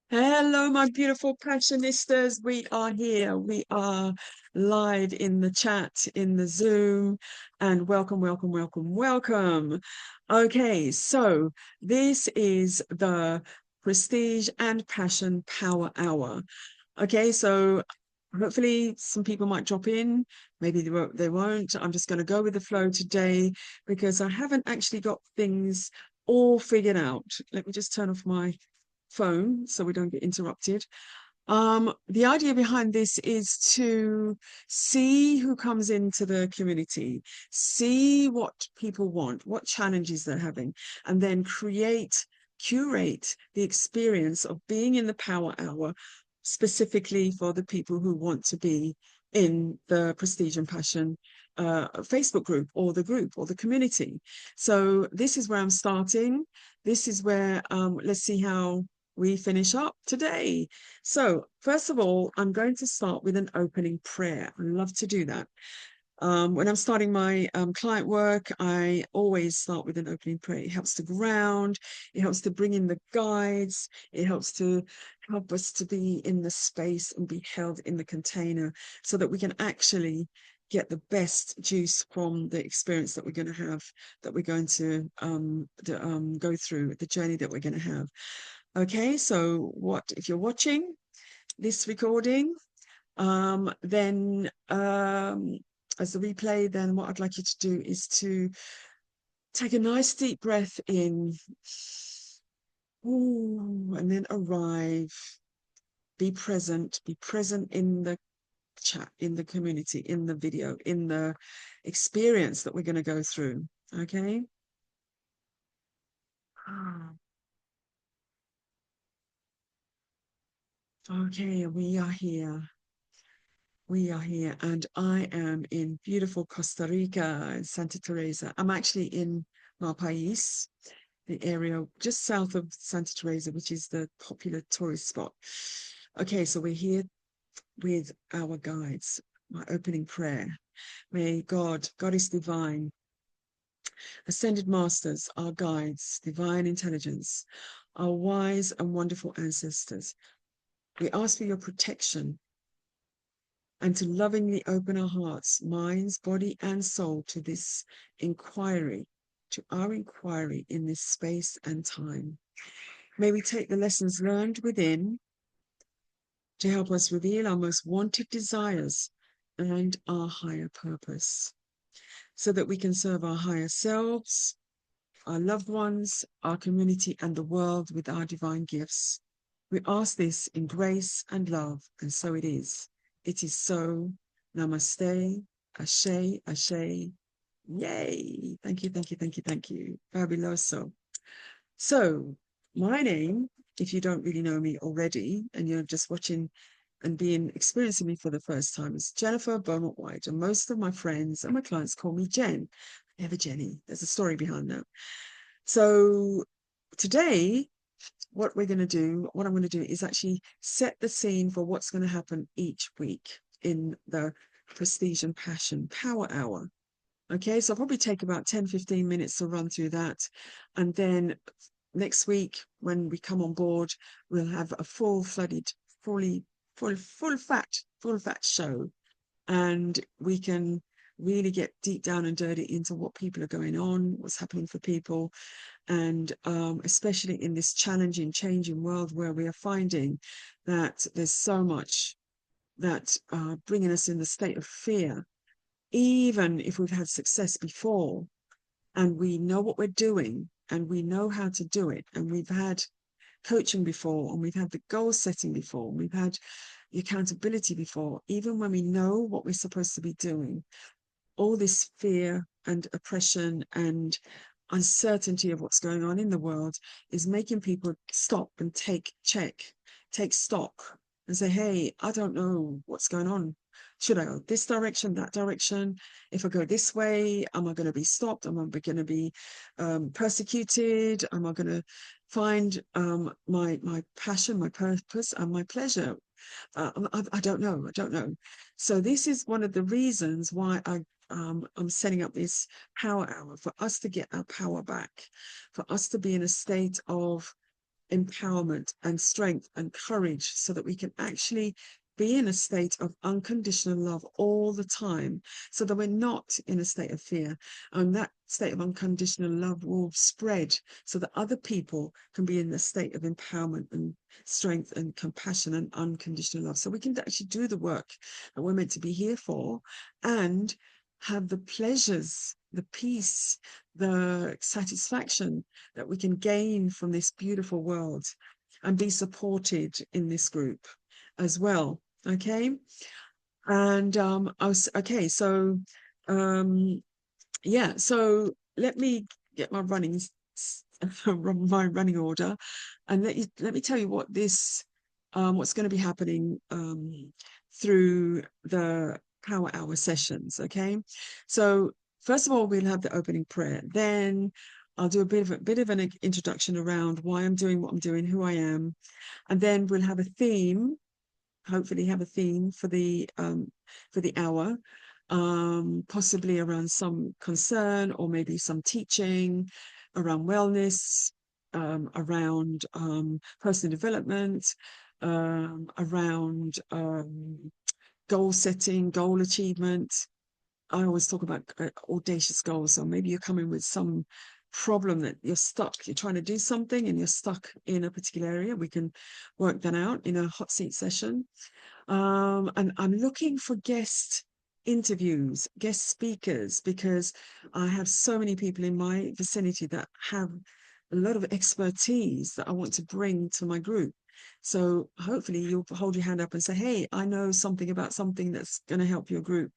Hello, my beautiful passionistas. We are here. We are live in the chat, in the Zoom, and welcome, welcome, welcome, welcome. Okay, so this is the Prestige and Passion Power Hour. Okay, so hopefully some people might drop in. Maybe they won't. I'm just going to go with the flow today because I haven't actually got things all figured out. Let me just turn off my phone so we don't get interrupted. The idea behind this is to see who comes into the community, see what people want, what challenges they're having, and then curate the experience of being in the power hour specifically for the people who want to be in the Prestige and Passion Facebook group or the community. So this is where I'm starting. This is where let's see how we finish up today. So, first of all, I'm going to start with an opening prayer. I love to do that. When I'm starting my client work, I always start with an opening prayer. It helps to ground, it helps to bring in the guides, it helps to help us to be in the space and be held in the container so that we can actually get the best juice from the experience that we're going to have, that we're going to go through, the journey that we're going to have. Okay, so what if you're watching this recording, then as a replay, then what I'd like you to do is to take a nice deep breath in, ooh, and then arrive. Be present in the chat, in the community, in the video, in the experience that we're going to go through. Okay. Okay, we are here. We are here, and I am in beautiful Costa Rica in Santa Teresa. I'm actually in Malpais, the area just south of Santa Teresa, which is the popular tourist spot. Okay, so we're here with our guides. My opening prayer. May God is divine, ascended masters, our guides, divine intelligence, our wise and wonderful ancestors. We ask for your protection and to lovingly open our hearts, minds, body, and soul to this inquiry, to our inquiry in this space and time. May we take the lessons learned within to help us reveal our most wanted desires and our higher purpose, so that we can serve our higher selves, our loved ones, our community, and the world with our divine gifts. We ask this in grace and love, and so it is. It is so. Namaste. Ashe, ashe. Yay. Thank you, thank you, thank you, thank you. Fabuloso. So, my name, if you don't really know me already and you're just watching and experiencing me for the first time, is Jennifer Beaumont-Whyte. And most of my friends and my clients call me Jen. Never Jenny. There's a story behind that. So, today, what I'm going to do is actually set the scene for what's going to happen each week in the Prestige and Passion Power Hour. Okay, so I'll probably take about 10-15 minutes to run through that. And then next week, when we come on board, we'll have a full-flooded, full fat show. And we can really get deep down and dirty into what people are going on, what's happening for people, and especially in this challenging, changing world where we are finding that there's so much that bringing us in the state of fear, even if we've had success before and we know what we're doing and we know how to do it, and we've had coaching before, and we've had the goal setting before, and we've had the accountability before, even when we know what we're supposed to be doing, all this fear and oppression and uncertainty of what's going on in the world is making people stop and take stock and say, hey, I don't know what's going on. Should I go this direction, that direction? If I go this way, am I going to be stopped? Am I going to be persecuted? Am I going to find my passion, my purpose, and my pleasure? I don't know. I don't know. So this is one of the reasons why I'm setting up this power hour, for us to get our power back, for us to be in a state of empowerment and strength and courage so that we can actually be in a state of unconditional love all the time, so that we're not in a state of fear. And that state of unconditional love will spread so that other people can be in a state of empowerment and strength and compassion and unconditional love. So we can actually do the work that we're meant to be here for and have the pleasures, the peace, the satisfaction that we can gain from this beautiful world and be supported in this group as well. Okay. And I was okay, so yeah, so let me get my my running order, and let me tell you what this what's going to be happening through the power hour sessions. Okay, so first of all, we'll have the opening prayer. Then I'll do a bit of an introduction around why I'm doing what I'm doing, who I am, and then we'll have a theme. Hopefully, have a theme for the hour, possibly around some concern or maybe some teaching around wellness, around personal development, around goal setting, goal achievement. I always talk about audacious goals. So maybe you're coming with some problem that you're stuck. You're trying to do something and you're stuck in a particular area. We can work that out in a hot seat session. And I'm looking for guest interviews, guest speakers, because I have so many people in my vicinity that have a lot of expertise that I want to bring to my group. So hopefully you'll hold your hand up and say, hey, I know something about something that's going to help your group.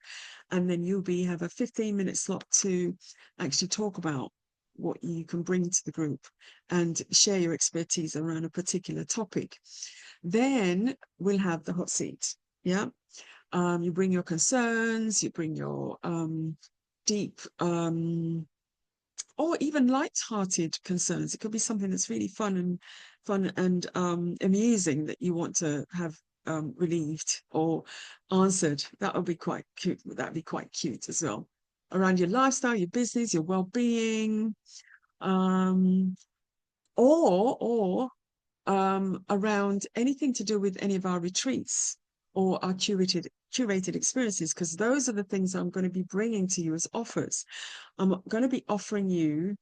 And then you'll have a 15-minute slot to actually talk about what you can bring to the group and share your expertise around a particular topic. Then we'll have the hot seat. Yeah. You bring your concerns, you bring your deep or even light-hearted concerns. It could be something that's really fun and amusing that you want to have relieved or answered. That would be quite cute. That'd be quite cute as well. Around your lifestyle, your business, your well-being, or around anything to do with any of our retreats or our curated experiences, because those are the things I'm going to be bringing to you as offers. I'm going to be offering you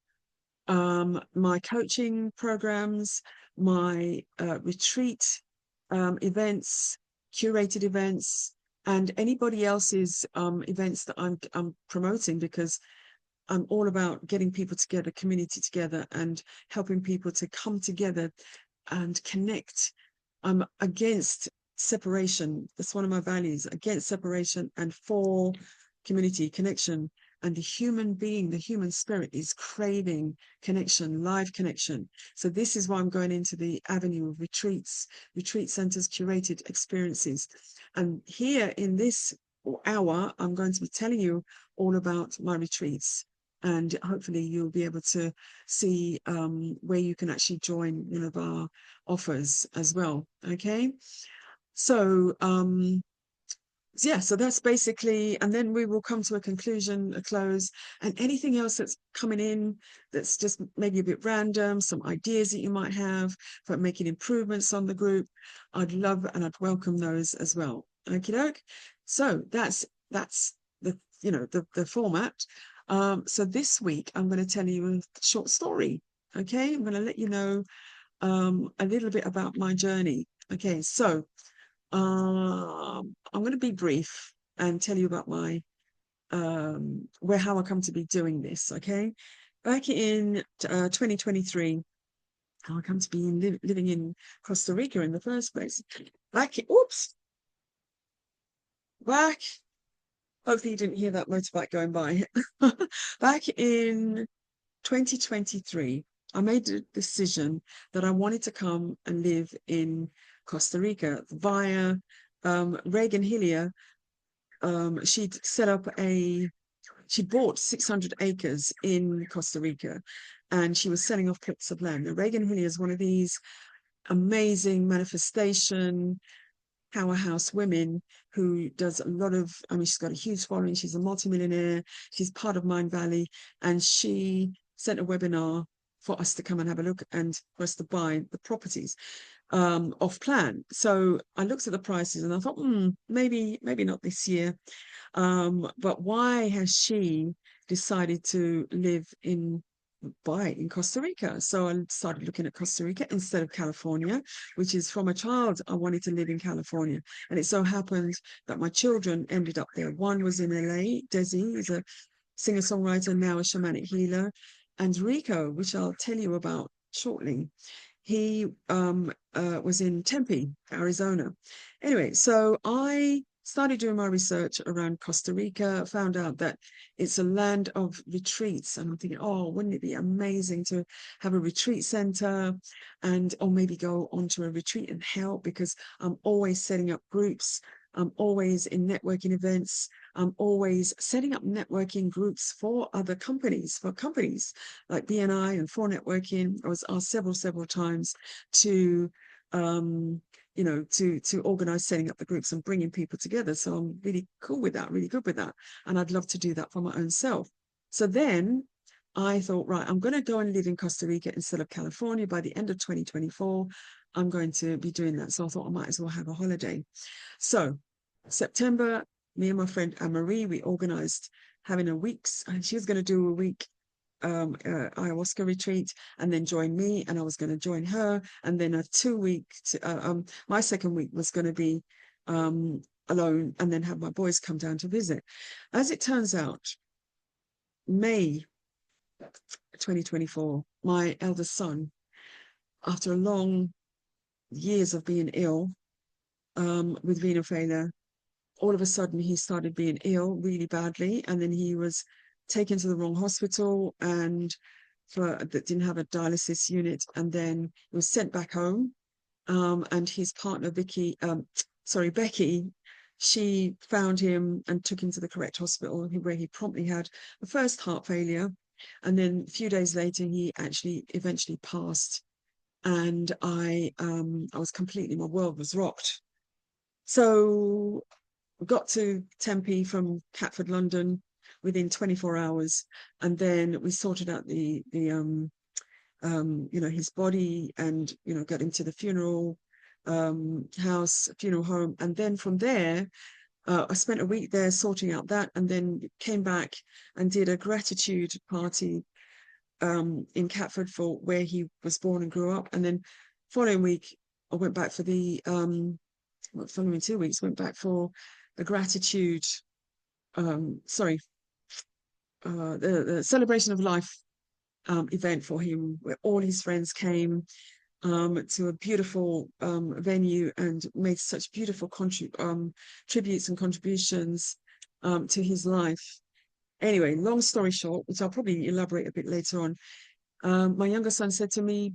my coaching programs, my retreat events, curated events, and anybody else's events that I'm promoting, because I'm all about getting people together, community together, and helping people to come together and connect. I'm against separation. That's one of my values, against separation and for community connection. And the human being, the human spirit is craving connection, live connection. So this is why I'm going into the avenue of retreats, retreat centers, curated experiences. And here in this hour, I'm going to be telling you all about my retreats. And hopefully you'll be able to see where you can actually join one of our offers as well. Okay. So, yeah, so that's basically, and then we will come to a conclusion, a close, and anything else that's coming in that's just maybe a bit random, some ideas that you might have for making improvements on the group, I'd love and I'd welcome those as well. Okie doke. So that's the format. So this week I'm going to tell you a short story. Okay, I'm going to let you know a little bit about my journey. Okay, so I'm going to be brief and tell you about my how I come to be doing this. Okay, back in 2023, how I come to be living in Costa Rica in the first place. Back. Hopefully you didn't hear that motorbike going by. Back in 2023, I made a decision that I wanted to come and live in Costa Rica via Reagan Hillier. She bought 600 acres in Costa Rica and she was selling off plots of land. Now, Reagan Hillier is one of these amazing manifestation powerhouse women who does a lot of, she's got a huge following. She's a multimillionaire. She's part of Mind Valley. And she sent a webinar for us to come and have a look and for us to buy the properties off plan. So I looked at the prices and I thought, maybe not this year. But why has she decided to live in Costa Rica? So I started looking at Costa Rica instead of California, which is from a child I wanted to live in California. And it so happened that my children ended up there. One was in LA, Desi is a singer-songwriter, now a shamanic healer, and Rico, which I'll tell you about shortly. He was in Tempe, Arizona. Anyway, so I started doing my research around Costa Rica, found out that it's a land of retreats. And I'm thinking, oh, wouldn't it be amazing to have a retreat center or maybe go onto a retreat and help, because I'm always setting up groups. I'm always in networking events. I'm always setting up networking groups for other companies, like BNI and for networking. I was asked several times to, to organize setting up the groups and bringing people together. So I'm really cool with that, really good with that. And I'd love to do that for my own self. So then I thought, right, I'm going to go and live in Costa Rica instead of California. By the end of 2024, I'm going to be doing that. So I thought I might as well have a holiday. So September, me and my friend Anne-Marie, we organized having a week's, and she was going to do a week ayahuasca retreat and then join me, and I was going to join her, and then a 2 week my second week was going to be alone, and then have my boys come down to visit. As it turns out, May 2024, my eldest son, after a long years of being ill with renal failure, all of a sudden he started being ill really badly, and then he was taken to the wrong hospital and that didn't have a dialysis unit, and then he was sent back home. And his partner Becky, she found him and took him to the correct hospital, where he promptly had the first heart failure, and then a few days later he actually eventually passed. And I was my world was rocked. So got to Tempe from Catford, London, within 24 hours, and then we sorted out his body, and got into the funeral home, and then from there I spent a week there sorting out that, and then came back and did a gratitude party in Catford for where he was born and grew up, and then following week I went back for the following 2 weeks went back for the gratitude, the celebration of life event for him, where all his friends came to a beautiful venue and made such beautiful tributes and contributions to his life. Anyway, long story short, which I'll probably elaborate a bit later on, my younger son said to me,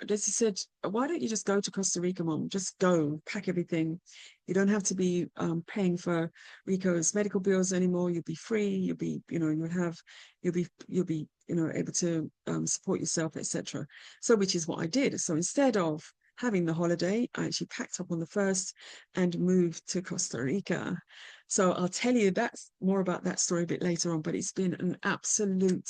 he said, why don't you just go to Costa Rica, Mom? Just go, pack everything. You don't have to be paying for Rico's medical bills anymore. You'll be free. You'll be able to support yourself, etc. So, which is what I did. So instead of having the holiday, I actually packed up on the 1st and moved to Costa Rica. So I'll tell you more about that story a bit later on, but it's been an absolute,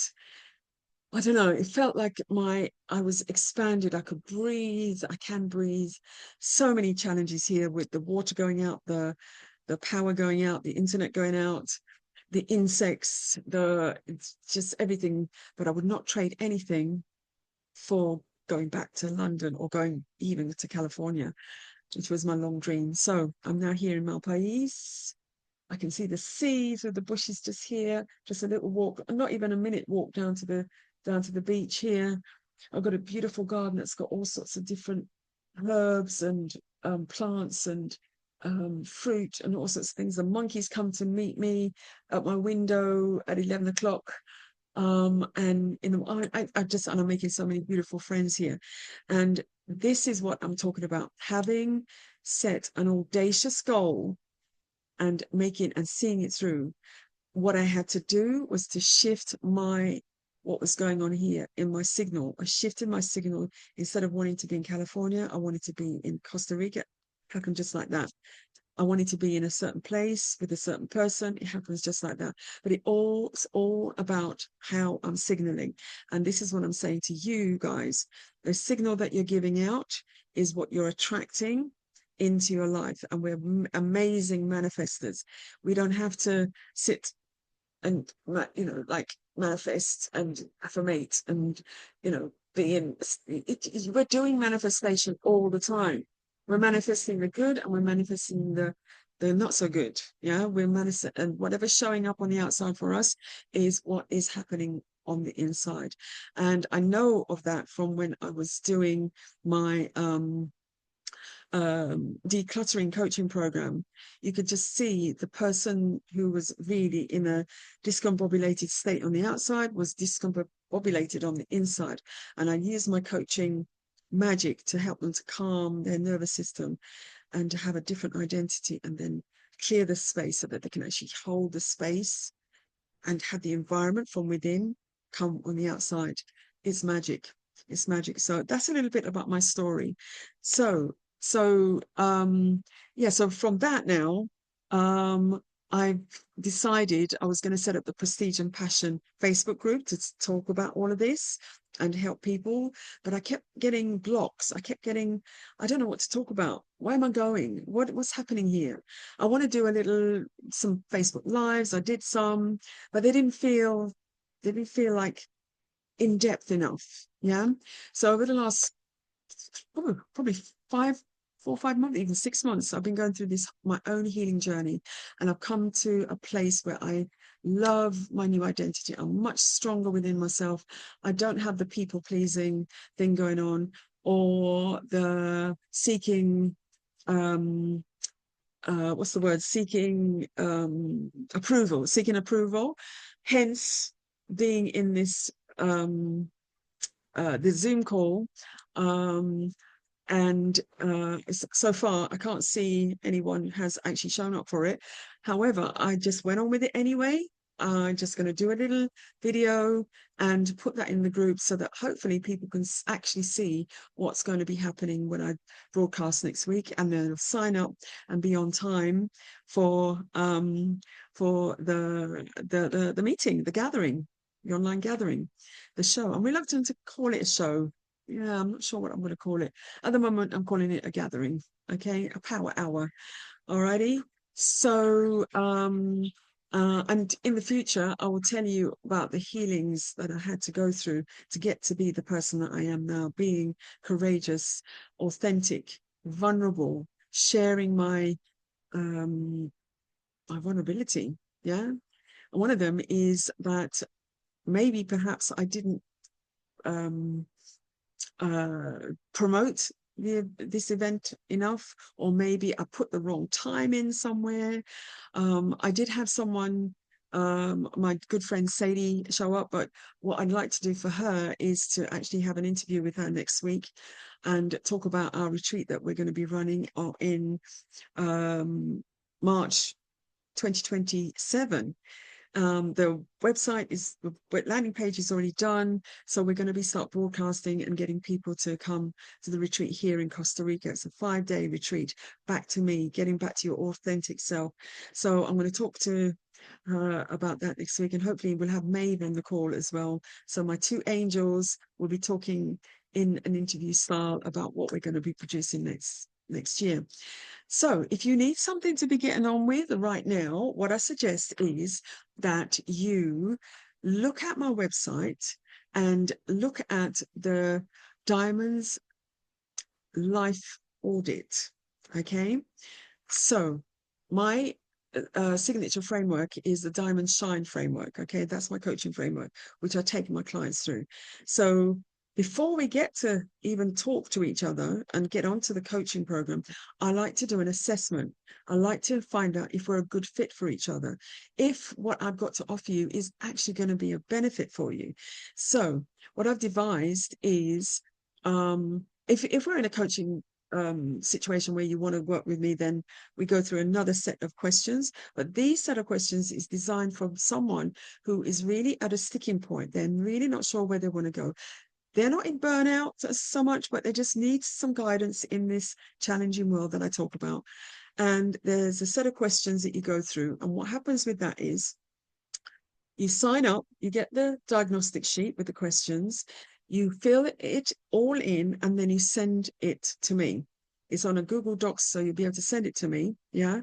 I don't know, it felt like I was expanded. I could breathe. I can breathe. So many challenges here with the water going out, the power going out, the internet going out, the insects, it's just everything. But I would not trade anything for going back to London or going even to California, which was my long dream. So I'm now here in Malpais. I can see the sea through the bushes just here, just a little walk, not even a minute walk down to the beach here. I've got a beautiful garden that's got all sorts of different herbs and plants and fruit and all sorts of things. The monkeys come to meet me at my window at 11 o'clock. And I'm making so many beautiful friends here. And this is what I'm talking about, having set an audacious goal and seeing it through. What I had to do was to shift what was going on here in my signal. I shifted my signal. Instead of wanting to be in California, I wanted to be in Costa Rica. Happened just like that. I wanted to be in a certain place with a certain person. It happens just like that. But it's all about how I'm signaling. And this is what I'm saying to you guys. The signal that you're giving out is what you're attracting into your life. And we're amazing manifestors. We don't have to sit and, like manifest and affirmate and, being, we're doing manifestation all the time. We're manifesting the good and we're manifesting the not so good. Yeah, we're manifesting, and whatever's showing up on the outside for us is what is happening on the inside. And I know of that from when I was doing my decluttering coaching program. You could just see the person who was really in a discombobulated state on the outside was discombobulated on the inside. And I used my coaching magic to help them to calm their nervous system and to have a different identity, and then clear the space so that they can actually hold the space and have the environment from within come on the outside. It's magic. It's magic. So that's a little bit about my story. So from that now, I've decided I was going to set up the Prestige and Passion Facebook group to talk about all of this and help people. But I kept getting blocks. I don't know what to talk about. Where am I going? What's happening here? I want to do some Facebook lives. I did some, but they didn't feel like in depth enough. Yeah. So over the last probably 4 or 5 months, even 6 months, I've been going through my own healing journey, and I've come to a place where I love my new identity. I'm much stronger within myself. I don't have the people pleasing thing going on, or the seeking what's the word, seeking approval, hence being in this the Zoom call. And so far, I can't see anyone has actually shown up for it. However, I just went on with it anyway. I'm just going to do a little video and put that in the group so that hopefully people can actually see what's going to be happening when I broadcast next week, and then sign up and be on time for the meeting, the gathering, the online gathering, the show. I'm reluctant to call it a show. Yeah, I'm not sure what I'm going to call it. At the moment, I'm calling it a gathering. Okay, a power hour. Alrighty. So, and in the future, I will tell you about the healings that I had to go through to get to be the person that I am now, being courageous, authentic, vulnerable, sharing my vulnerability. Yeah. And one of them is that maybe perhaps I didn't promote this event enough, or maybe I put the wrong time in somewhere. I did have someone, my good friend Sadie, show up, but what I'd like to do for her is to actually have an interview with her next week and talk about our retreat that we're going to be running in March 2027. The landing page is already done, so we're going to start broadcasting and getting people to come to the retreat here in Costa Rica. It's a 5-day retreat, back to me, getting back to your authentic self. So I'm going to talk to her about that next week, and hopefully we'll have Maeve on the call as well. So my two angels will be talking in an interview style about what we're going to be producing next year. So if you need something to be getting on with right now, what I suggest is that you look at my website and look at the Diamonds Life Audit. Okay. So my signature framework is the Diamond Shine framework. Okay. That's my coaching framework, which I take my clients through. So before we get to even talk to each other and get onto the coaching program, I like to do an assessment. I like to find out if we're a good fit for each other, if what I've got to offer you is actually going to be a benefit for you. So what I've devised is, if we're in a coaching situation where you want to work with me, then we go through another set of questions. But these set of questions is designed for someone who is really at a sticking point. They're really not sure where they want to go. They're not in burnout so much, but they just need some guidance in this challenging world that I talk about. And there's a set of questions that you go through. And what happens with that is you sign up, you get the diagnostic sheet with the questions, you fill it all in, and then you send it to me. It's on a Google Docs, so you'll be able to send it to me. Yeah.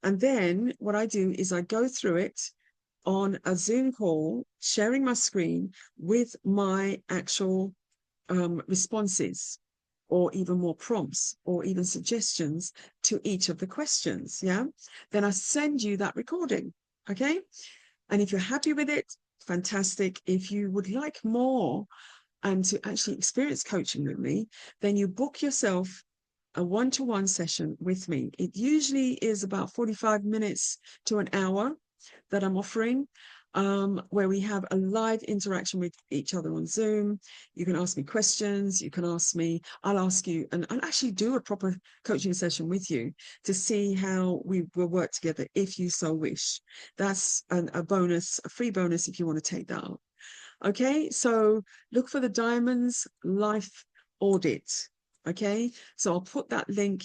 And then what I do is I go through it on a Zoom call, sharing my screen with my actual responses, or even more prompts, or even suggestions to each of the questions. Yeah. Then I send you that recording. Okay. And if you're happy with it, fantastic. If you would like more and to actually experience coaching with me, then you book yourself a one-to-one session with me. It usually is about 45 minutes to an hour that I'm offering, where we have a live interaction with each other on Zoom. You can ask me questions. You can ask me, I'll ask you, and I'll actually do a proper coaching session with you to see how we will work together if you so wish. That's a bonus, a free bonus if you want to take that up. Okay, so look for the Diamonds Life Audit. Okay, so I'll put that link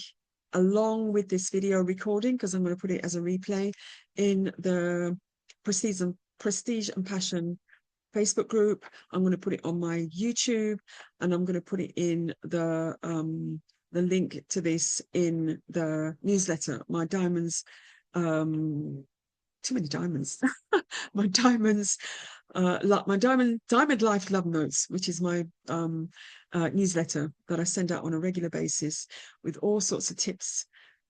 along with this video recording, because I'm going to put it as a replay in the Prestige and Passion Facebook group. I'm going to put it on my YouTube, and I'm going to put it in the link to this in the newsletter. My diamonds, too many diamonds. My diamonds, my diamond life love notes, which is my newsletter that I send out on a regular basis with all sorts of tips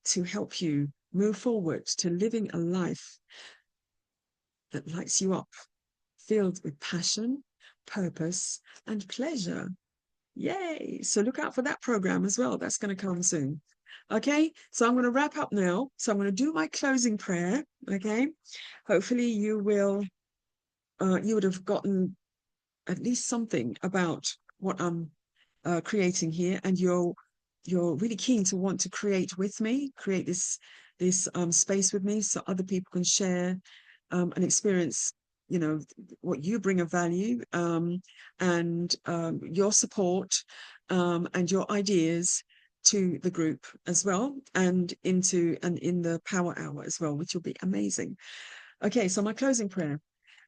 to help you move forward to living a life that lights you up, filled with passion, purpose, and pleasure. Yay! So look out for that program as well. That's going to come soon. Okay, so I'm going to wrap up now. So I'm going to do my closing prayer. Okay, hopefully you would have gotten at least something about what I'm creating here, and you're really keen to want to create with me, create this space with me, so other people can share and experience, what you bring of value, and your support, and your ideas to the group as well, and in the power hour as well, which will be amazing. Okay, so my closing prayer.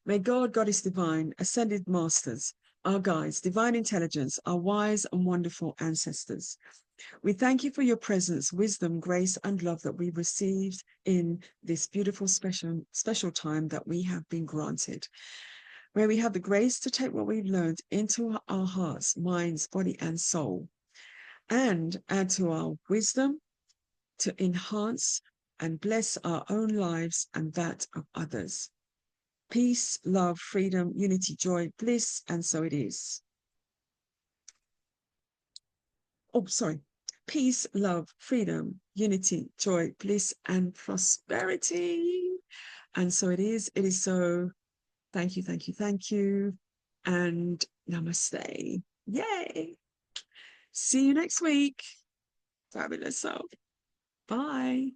May God, Goddess Divine, Ascended Masters, our guides, divine intelligence, our wise and wonderful ancestors, we thank you for your presence, wisdom, grace, and love that we received in this beautiful, special time that we have been granted, where we have the grace to take what we've learned into our hearts, minds, body, and soul, and add to our wisdom to enhance and bless our own lives and that of others. Peace, love, freedom, unity, joy, bliss, and so it is. Oh, sorry. Peace, love, freedom, unity, joy, bliss, and prosperity. And so it is. It is so. Thank you, thank you, thank you. And namaste. Yay. See you next week. Fabulous. So, bye.